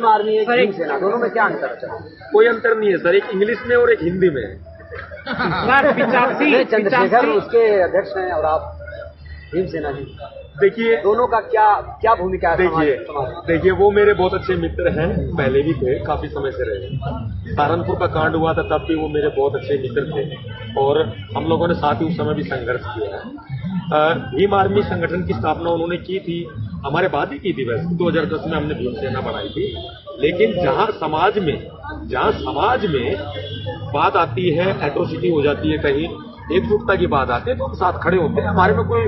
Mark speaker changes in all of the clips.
Speaker 1: Army है, भीम सेना, दोनों में क्या अंतर है?
Speaker 2: कोई अंतर नहीं है सर, एक इंग्लिश में और एक हिंदी में है।
Speaker 1: चंद्रशेखर उसके अध्यक्ष हैं और आप भीम सेना जी,
Speaker 2: देखिए
Speaker 1: दोनों का क्या भूमिका है?
Speaker 2: देखिए वो मेरे बहुत अच्छे मित्र हैं, पहले भी थे, काफी समय से रहे। सहारनपुर का कांड हुआ था तब भी वो मेरे बहुत अच्छे मित्र थे और हम लोगों ने साथ ही उस समय भी संघर्ष किया है। भीम आर्मी संगठन की स्थापना उन्होंने की थी, हमारे बाद ही की थी वैसे, 2010 में हमने भीम सेना बनाई थी। लेकिन जहां समाज में बात आती है, एट्रोसिटी हो जाती है, कहीं एकजुटता की बात आती है, तो हम साथ खड़े होते हैं। हमारे में कोई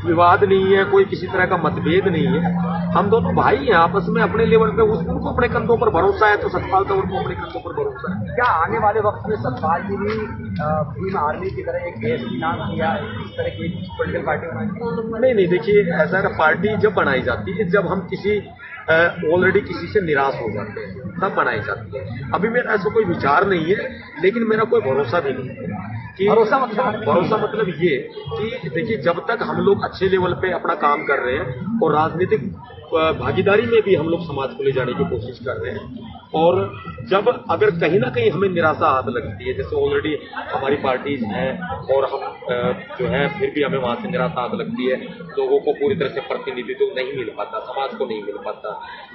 Speaker 2: विवाद नहीं है, कोई किसी तरह का मतभेद नहीं है, हम दोनों भाई हैं आपस में। अपने लेवल पे उनको अपने कंधों पर भरोसा है तो सतपाल तंवर को अपने कंधों पर भरोसा है।
Speaker 1: क्या आने वाले वक्त में सतपाल जी भी भीम आर्मी की तरह एक देश की नाम किया, इस तरह की पॉलिटिकल पार्टी बनाई?
Speaker 2: नहीं, देखिए ऐसा है, पार्टी जब बनाई जाती है जब हम किसी ऑलरेडी किसी से निराश हो जाते हैं तब बनाई जाती है। अभी मेरा ऐसा कोई विचार नहीं है, लेकिन मेरा कोई भरोसा भी नहीं है कि भरोसा मतलब ये कि देखिए जब तक हम लोग अच्छे लेवल पे अपना काम कर रहे हैं और राजनीतिक भागीदारी में भी हम लोग समाज को ले जाने की कोशिश कर रहे हैं, और जब अगर कहीं ना कहीं हमें निराशा हाथ लगती है, जैसे ऑलरेडी हमारी पार्टीज हैं और हम जो है फिर भी हमें वहां से निराशा हाथ लगती है, लोगों को पूरी तरह से प्रतिनिधित्व नहीं मिल पाता, समाज को नहीं मिल पाता,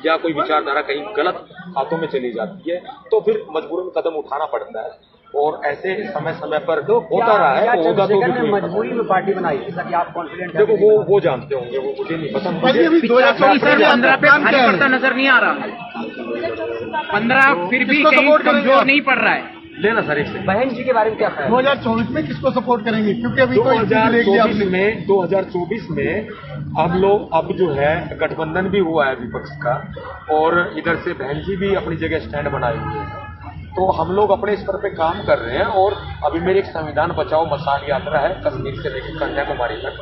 Speaker 2: या कोई विचारधारा कहीं गलत हाथों में चली जाती है, तो फिर मजबूरन कदम उठाना पड़ता है। और ऐसे समय समय पर होता रहा है, तो होगा तो भी
Speaker 1: मजबूरी में पार्टी बनाई, आप कॉन्फिडेंट?
Speaker 2: देखो वो जानते होंगे, वो मुझे नहीं पता।
Speaker 3: 15 पे भारी पड़ता नजर नहीं आ रहा, 15 फिर भी कहीं कमजोर नहीं पड़ रहा है।
Speaker 2: लेना सर एक
Speaker 1: बहन जी के बारे में क्या है?
Speaker 4: 2024 में किसको सपोर्ट करेंगे? क्योंकि अभी
Speaker 2: 2024 में हम लोग अब जो है गठबंधन भी हुआ है विपक्ष का, और इधर से बहन जी भी अपनी जगह स्टैंड बनाए हुए हैं, तो हम लोग अपने स्तर पे काम कर रहे हैं। और अभी मेरी एक संविधान बचाओ मसाल यात्रा है कश्मीर से लेकर कन्याकुमारी तक,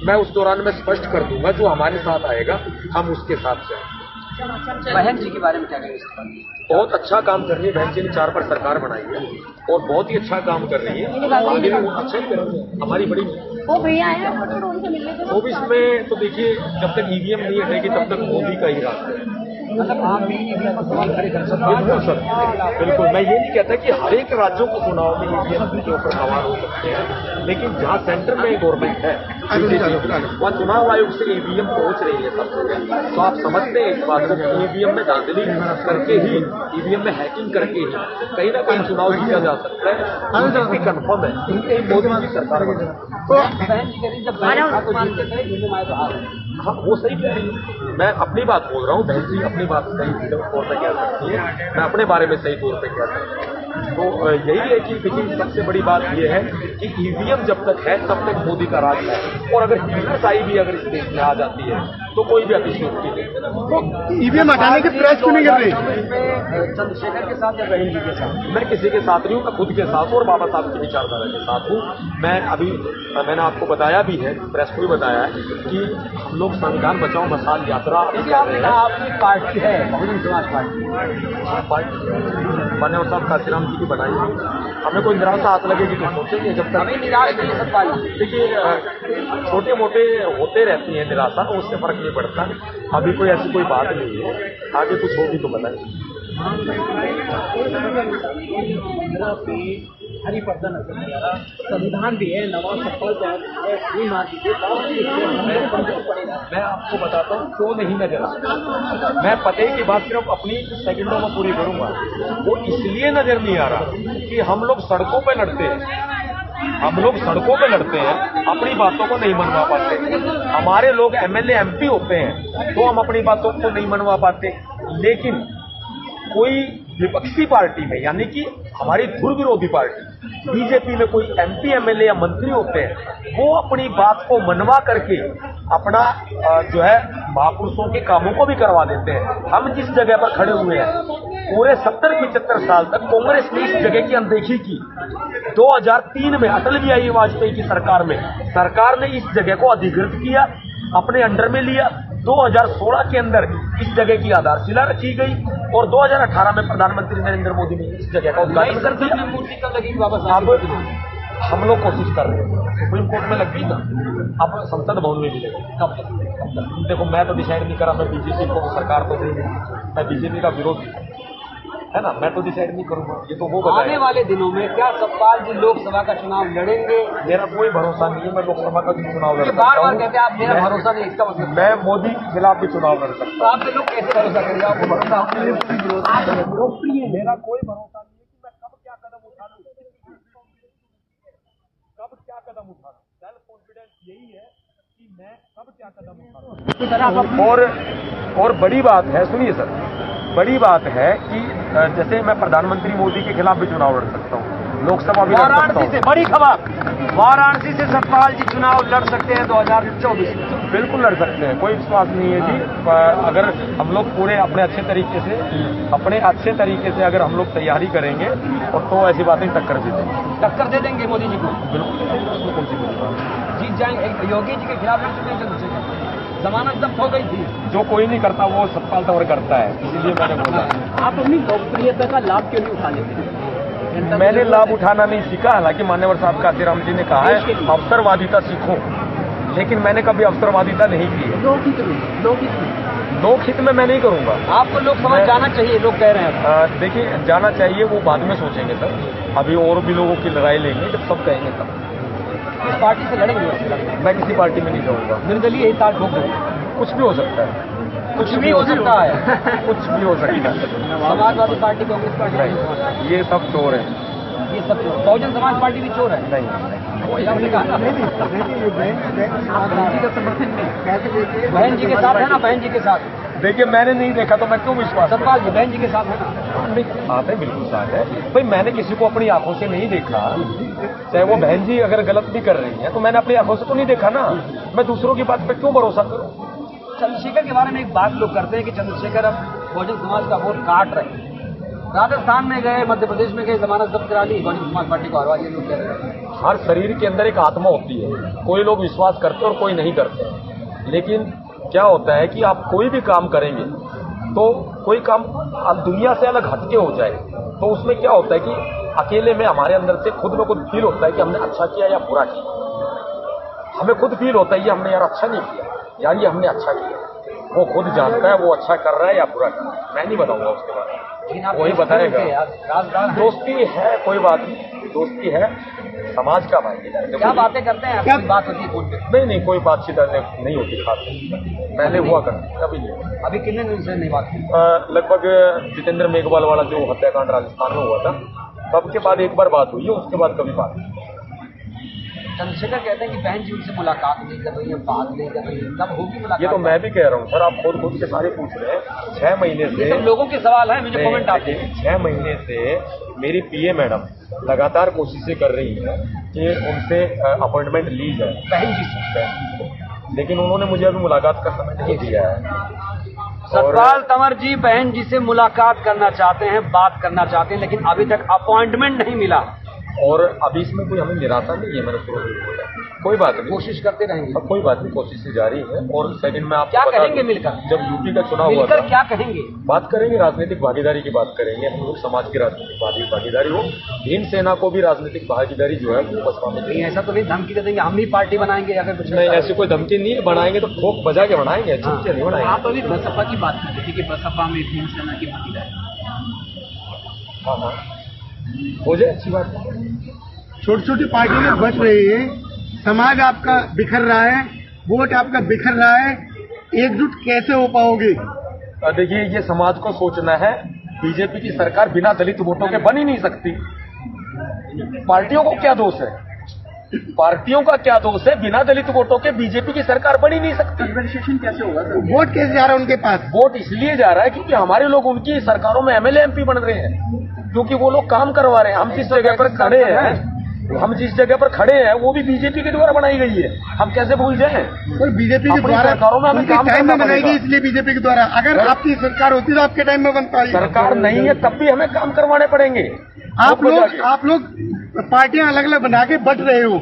Speaker 2: मैं उस दौरान में स्पष्ट कर दूंगा जो हमारे साथ आएगा हम उसके साथ जाएंगे।
Speaker 1: बहन जी के बारे में क्या कहेंगे?
Speaker 2: बहुत अच्छा काम कर रही है बहन जी ने, 4 पर सरकार बनाई है और बहुत ही अच्छा काम कर रही है, आगे भी अच्छा ही करेंगे। हमारी बड़ी वो भी इसमें तो देखिए जब तक ईवीएम नहीं हटेगी तब तक मोदी का ही रास्ता है।
Speaker 1: मतलब आप भी सवाल खड़े कर सकते
Speaker 2: बिल्कुल सर, बिल्कुल। मैं ये नहीं कहता कि हर एक राज्यों को चुनाव में ईवीएम के ऊपर सवाल हो सकते हैं, लेकिन जहाँ सेंटर में गवर्नमेंट है वहाँ चुनाव आयोग से ईवीएम पहुंच रही है सब जगह, तो आप समझते हैं इस बात को कि ईवीएम में धांधली करके ही, ईवीएम में हैकिंग करके ही कहीं ना कहीं चुनाव जीता जा सकता है, भी कन्फर्म है। मोदी की सरकार बने
Speaker 1: तो बहन जी कह जब
Speaker 2: हाँ वो सही कह रही है, मैं अपनी बात बोल रहा हूँ, बहन जी अपनी बात सही तौर पर कह सकती है, मैं अपने बारे में सही तौर पर कह सकता हूँ। तो यही है कि देखिए सबसे बड़ी बात यह है कि ईवीएम जब तक है तब तक मोदी का राज है, और अगर हिंसाई भी अगर इस देश में आ जाती है तो कोई भी अतिशयोक्ति नहीं।
Speaker 4: तो ईवीएम हटाने के प्रयास क्यों नहीं कर रहे?
Speaker 1: चंद्रशेखर के साथ या बहन जी के साथ?
Speaker 2: मैं किसी के साथ नहीं हूँ, मैं खुद के साथ हूँ और बाबा साहब की विचारधारा के साथ हूँ। मैंने आपको बताया भी है, प्रेस को भी बताया है कि हम लोग संविधान बचाओ मसाल यात्रा
Speaker 1: आपकी पार्टी है बहुजन समाज पार्टी,
Speaker 2: मान्यवर साहब काशीराम जी की बनाई है। हमें कोई निराशा हाथ लगेगी तो सोचेंगे, जब तक
Speaker 1: निराश नहीं सतपाल।
Speaker 2: देखिए छोटे मोटे होते रहती है निराशा, तो उससे फर्क नहीं पड़ता। अभी कोई ऐसी कोई बात नहीं है, आगे कुछ होगी तो बताएं।
Speaker 1: हरी पर्दा नजर नहीं आ रहा, संविधान भी है, नवाज सत्ताल
Speaker 2: मैं आपको बताता हूँ क्यों नहीं नजर आ रहा। मैं पते की बात सिर्फ अपनी सेकंडों में पूरी करूंगा। वो इसलिए नजर नहीं आ रहा कि हम लोग सड़कों पे लड़ते हैं, अपनी बातों को नहीं मनवा पाते। हमारे लोग एमएलए एमपी होते हैं तो हम अपनी बातों को नहीं मनवा पाते, लेकिन कोई विपक्षी पार्टी में, यानी कि हमारी धुर विरोधी पार्टी बीजेपी में कोई एमपी एमएलए या मंत्री होते हैं, वो अपनी बात को मनवा करके अपना जो है महापुरुषों के कामों को भी करवा देते हैं। हम जिस जगह पर खड़े हुए हैं, पूरे 70-75 साल तक कांग्रेस ने इस जगह की अनदेखी की। 2003 में अटल बिहारी वाजपेयी की सरकार ने इस जगह को अधिकृत किया, अपने अंडर में लिया। 2016 के अंदर इस जगह की आधारशिला रखी गई और 2018 में प्रधानमंत्री नरेंद्र मोदी ने इस जगह का उद्घाटन कर दिया। अब हम लोग कोशिश कर रहे हैं, सुप्रीम कोर्ट में लग गई ना, अब संसद भवन में भी लगेगी। कब
Speaker 1: कब तक?
Speaker 2: देखो मैं तो डिसाइड नहीं करा, मैं बीजेपी को सरकार तो नहीं, मैं बीजेपी का विरोधी है ना, मैं तो डिसाइड नहीं करूंगा, ये तो वो
Speaker 1: आने
Speaker 2: बताएगा।
Speaker 1: वाले दिनों में क्या सतपाल जी लोकसभा का चुनाव लड़ेंगे?
Speaker 2: मेरा कोई भरोसा नहीं है, मैं लोकसभा का भी चुनाव लड़
Speaker 1: ये
Speaker 2: सकता
Speaker 1: बार बार
Speaker 2: हूं।
Speaker 1: कहते हैं आप मेरा भरोसा नहीं, इसका मतलब
Speaker 2: मैं मोदी के खिलाफ भी चुनाव लड़ सकता
Speaker 1: तो आपसे लोग कैसे भरोसा करेंगे? आपको भरोसा अपने लिए पूरी विरोध
Speaker 2: हूँ। मेरा कोई भरोसा नहीं है कि मैं कब क्या कदम उठा लूँ, कब क्या कदम उठा लूँ। सेल्फ कॉन्फिडेंस यही है कि मैं कब क्या कदम उठा लूँ। और बड़ी बात है, सुनिए सर, बड़ी बात है कि जैसे मैं प्रधानमंत्री मोदी के खिलाफ भी चुनाव लड़ सकता हूँ, लोकसभा भी लड़ सकता
Speaker 1: वाराणसी से
Speaker 2: हूँ।
Speaker 1: बड़ी खबर, वाराणसी से सतपाल जी चुनाव लड़ सकते हैं 2024 में।
Speaker 2: बिल्कुल लड़ सकते हैं, कोई विश्वास नहीं है जी। अगर हम लोग पूरे अपने अच्छे तरीके से अगर हम लोग तैयारी करेंगे और तो ऐसी बातें टक्कर भी देंगे।
Speaker 1: टक्कर दे देंगे मोदी जी को,
Speaker 2: बिल्कुल कौन सी बात।
Speaker 1: जीत जाएंगे। योगी जी के खिलाफ लड़ चुके हैं चंद्रशेखर, जमानत जब्त हो गई थी।
Speaker 2: जो कोई नहीं करता वो सतपाल तंवर करता है, इसलिए मैंने बोला।
Speaker 1: आप अपनी लोकप्रियता का लाभ क्यों नहीं उठा लेते?
Speaker 2: मैंने लाभ उठाना नहीं सीखा, हालांकि मान्यवर साहब काशीराम जी ने कहा है अवसरवादिता सीखो, लेकिन मैंने कभी अवसरवादिता नहीं की है। लोकहित में मैं नहीं करूंगा।
Speaker 1: आपको लोकसभा जाना चाहिए, लोग कह रहे हैं।
Speaker 2: देखिए जाना चाहिए, वो बाद में सोचेंगे सर, अभी और भी लोगों की लड़ाई लेंगे, जब सब कहेंगे तब।
Speaker 1: इस पार्टी से लड़ेंगे?
Speaker 2: मैं किसी पार्टी में नहीं जाऊंगा।
Speaker 1: निर्दलीय ही ताट ठोक देंगे।
Speaker 2: कुछ भी हो सकता है,
Speaker 1: कुछ भी हो सकता है।
Speaker 2: कुछ भी हो सकता है।
Speaker 1: समाजवादी पार्टी, कांग्रेस पार्टी
Speaker 2: नहीं, ये सब चोर है।
Speaker 1: ये सब चोर। बहुजन समाज पार्टी भी चोर है।
Speaker 2: नहीं,
Speaker 1: आपने कहा बहन जी के साथ है ना, बहन जी के साथ।
Speaker 2: देखिए मैंने नहीं देखा तो मैं क्यों विश्वास करूं?
Speaker 1: सतपाल जी बहन जी के साथ है ना?
Speaker 2: नहीं, साथ है, बिल्कुल साथ है भाई। मैंने किसी को अपनी आंखों से नहीं देखा, चाहे वो बहन जी अगर गलत भी कर रही है तो मैंने अपनी आंखों से तो नहीं देखा ना। मैं दूसरों की बात पे क्यों भरोसा करूं?
Speaker 1: चंद्रशेखर के बारे में एक बात लोग करते हैं कि चंद्रशेखर अब बहुजन समाज का वोट काट रहे हैं। राजस्थान में गए, मध्य प्रदेश में गए, जमानत जब्त करा ली, बहुजन समाज पार्टी को हरवा दिया, लोग कह रहे हैं।
Speaker 2: हर शरीर के अंदर एक आत्मा होती है, कोई लोग विश्वास करते हैं और कोई नहीं करते। लेकिन क्या होता है कि आप कोई भी काम करेंगे तो कोई काम अब दुनिया से अलग हटके हो जाए तो उसमें क्या होता है कि अकेले में हमारे अंदर से खुद में खुद फील होता है कि हमने अच्छा किया या बुरा किया। हमें खुद फील होता है ये हमने यार अच्छा नहीं किया, यार ये हमने अच्छा किया। वो खुद जानता है वो अच्छा कर रहा है या बुरा कर रहा है, मैं नहीं बताऊंगा उसके बारे में, वही बताएगा। दोस्ती है, कोई बात नहीं, दोस्ती है, समाज का भाई है।
Speaker 1: क्या बातें करते हैं? क्या बात होती है फोन पे?
Speaker 2: नहीं, कोई बातचीत नहीं होती खास, पहले हुआ करती, अभी नहीं।
Speaker 1: अभी कितने दिन से नहीं बात की?
Speaker 2: लगभग जितेंद्र मेघवाल वाला जो हत्याकांड राजस्थान में हुआ था तब के बाद एक बार बात हुई है, उसके बाद कभी बात नहीं।
Speaker 1: चंद्रशेखर कहते हैं कि बहन जी उनसे मुलाकात नहीं कर रही है, बात नहीं कर रही है, कब होगी मुलाकात?
Speaker 2: ये तो मैं भी कह रहा हूँ सर, आप खुद के सारे पूछ रहे हैं। 6 महीने से,
Speaker 1: ये सब लोगों के सवाल है, मुझे कमेंट आते हैं।
Speaker 2: 6 महीने से मेरी पीए मैडम लगातार कोशिशें कर रही है कि उनसे अपॉइंटमेंट ली जाए
Speaker 1: बहन जी से,
Speaker 2: लेकिन उन्होंने मुझे अभी मुलाकात का समय नहीं दिया है।
Speaker 1: सतपाल तंवर जी बहन जी से मुलाकात करना चाहते हैं, बात करना चाहते हैं, लेकिन अभी तक अपॉइंटमेंट नहीं मिला।
Speaker 2: और अभी इसमें कोई हमें निराशा नहीं है, मैंने शुरू में बोला, कोई बात नहीं,
Speaker 1: कोशिश करते रहेंगे।
Speaker 2: अब कोई बात नहीं, कोशिशें जारी है। और सेकंड में आप
Speaker 1: क्या कहेंगे मिलकर?
Speaker 2: जब यूपी का चुनाव हुआ
Speaker 1: मिलकर
Speaker 2: था,
Speaker 1: क्या कहेंगे?
Speaker 2: बात करेंगे, राजनीतिक भागीदारी की बात करेंगे, हम लोग समाज की राजनीतिक भागीदारी हो, भीम सेना को भी राजनीतिक भागीदारी जो है वो बसपा में
Speaker 1: नहीं, ऐसा तो नहीं धमकी दे देंगे हम ही पार्टी बनाएंगे अगर कुछ
Speaker 2: नहीं, ऐसी कोई धमकी नहीं है। बनाएंगे तो ठोक बजा के बनाएंगे, चुप से नहीं बनाएंगे।
Speaker 3: आप अभी बसपा की बात कर रहे थे कि बसपा में भीम सेना की भागीदारी।
Speaker 2: हाँ, हो जाए, अच्छी बात है।
Speaker 4: छोटी छोटी पार्टियां बच रही है, समाज आपका बिखर रहा है, वोट आपका बिखर रहा है, एकजुट कैसे हो पाओगे?
Speaker 2: देखिए ये समाज को सोचना है, बीजेपी की सरकार बिना दलित वोटों के बन ही नहीं सकती। पार्टियों को क्या दोष है? पार्टियों का क्या दोष है? बिना दलित वोटों के बीजेपी की सरकार बन ही नहीं सकती।
Speaker 1: कन्वर्सेशन कैसे होगा?
Speaker 4: वोट कैसे जा रहा है उनके पास?
Speaker 2: वोट इसलिए जा रहा है क्योंकि हमारे लोग उनकी सरकारों में एमएलए एमपी बन रहे हैं, क्योंकि वो लोग काम करवा रहे हैं। हम जिस जगह पर खड़े हैं वो भी बीजेपी के द्वारा बनाई गई है, हम कैसे भूल जाएं?
Speaker 4: कोई बीजेपी के द्वारा
Speaker 2: सरकारों में हमें काम
Speaker 4: टाइम में
Speaker 2: करना
Speaker 4: बनाई गई,
Speaker 2: पड़ेगा।
Speaker 4: इसलिए बीजेपी के द्वारा। अगर आपकी सरकार होती तो आपके टाइम में बन पाई।
Speaker 2: सरकार नहीं है तब भी हमें काम करवाने पड़ेंगे।
Speaker 4: आप लोग पार्टियां अलग अलग बना के बट रहे हो।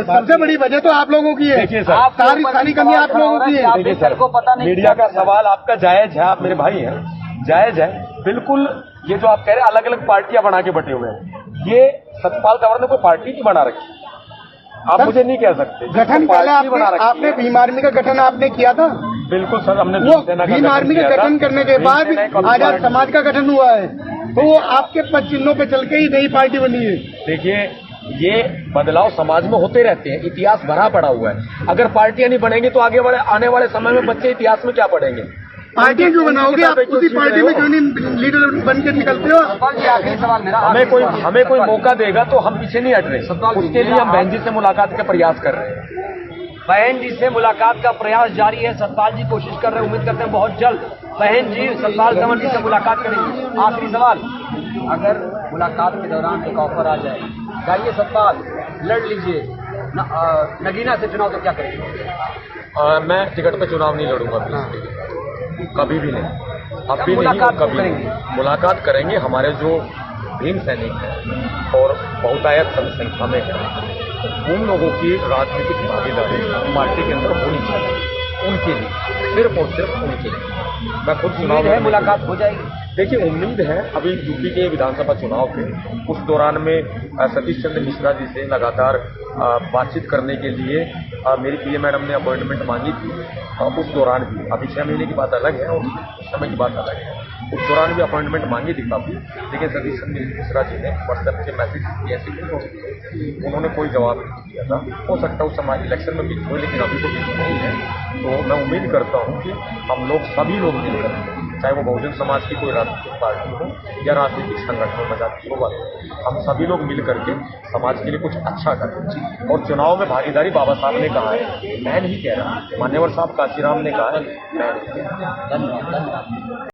Speaker 4: सबसे बड़ी वजह तो आप लोगों की है।
Speaker 2: देखिए सर,
Speaker 4: सारी कमी आप लोगों की है।
Speaker 2: देखिए सर,
Speaker 1: को पता नहीं,
Speaker 2: मीडिया का सवाल आपका जायज है, आप मेरे भाई हैं, जायज है बिल्कुल। ये जो आप कह रहे हैं अलग अलग पार्टियां बना के बटे हुए हैं, ये सतपाल तंवर ने कोई पार्टी नहीं बना रखी। आप मुझे नहीं कह सकते।
Speaker 4: गठन पहले आपने भीम आर्मी का गठन आपने किया था?
Speaker 2: बिल्कुल सर, हमने
Speaker 4: वो भीम आर्मी का गठन करने के बाद आजाद समाज का गठन हुआ है, तो वो आपके पद चिन्हों पे चल के ही नई पार्टी बनी है।
Speaker 2: देखिए, ये बदलाव समाज में होते रहते हैं, इतिहास भरा पड़ा हुआ है। अगर पार्टियां नहीं बनेंगी तो आने वाले समय में बच्चे इतिहास में क्या पढ़ेंगे?
Speaker 4: पार्टी क्यों बनाओगे? आप उसी पार्टी में क्यों नहीं लीडर बन के निकलते हो?
Speaker 1: आखिरी सवाल मेरा,
Speaker 2: हमें कोई मौका देगा तो हम पीछे नहीं हट रहे। उसके लिए हम बहन जी से मुलाकात का प्रयास कर रहे हैं।
Speaker 1: बहन जी से मुलाकात का प्रयास जारी है। सतपाल जी कोशिश कर रहे हैं, उम्मीद करते हैं बहुत जल्द बहन जी सतपाल कंवर जी से मुलाकात करेंगे। आखिरी सवाल, अगर मुलाकात के दौरान एक ऑफर आ जाए, जाइए सतपाल लड़ लीजिए नगीना से चुनाव, तो क्या करेंगे?
Speaker 2: मैं टिकट पे चुनाव नहीं लड़ूंगा, कभी भी नहीं, अब भी नहीं, कभी नहीं। मुलाकात करेंगे। हमारे जो भीम सैनिक हैं और बहुतायत संख्या में है, उन लोगों की राजनीतिक भागीदारी पार्टी के अंदर होनी चाहिए, उनके लिए, सिर्फ और सिर्फ उनके लिए। मैं खुद चुनाव में
Speaker 1: मुलाकात हो जाएगी।
Speaker 2: देखिए, उम्मीद है। अभी यूपी के विधानसभा चुनाव थे, उस दौरान में सतीश चंद्र मिश्रा जी से लगातार बातचीत करने के लिए मेरी पीए मैडम ने अपॉइंटमेंट मांगी थी। उस दौरान भी, अभी 6 महीने की बात अलग है और उस समय की बात अलग है, उस दौरान भी अपॉइंटमेंट मांगी थी काफी, लेकिन सतीश चंद्र मिश्रा जी ने व्हाट्सएप के मैसेज ऐसे उन्होंने कोई जवाब नहीं दिया था। हो सकता है उस समय इलेक्शन में भी हुए, लेकिन अभी तो कुछ नहीं है। तो मैं उम्मीद करता हूँ कि हम लोग सभी लोग मिलकर, चाहे वो बहुजन समाज की कोई राजनीतिक पार्टी हो या राजनीतिक संगठन में जाती हो, हम सभी लोग मिल करके समाज के लिए कुछ अच्छा करें। और चुनाव में भागीदारी बाबा साहब ने कहा है, मैं नहीं कह रहा, मान्यवर साहब काशीराम ने कहा है, मैं नहीं कह रहा।
Speaker 1: धन्यवाद।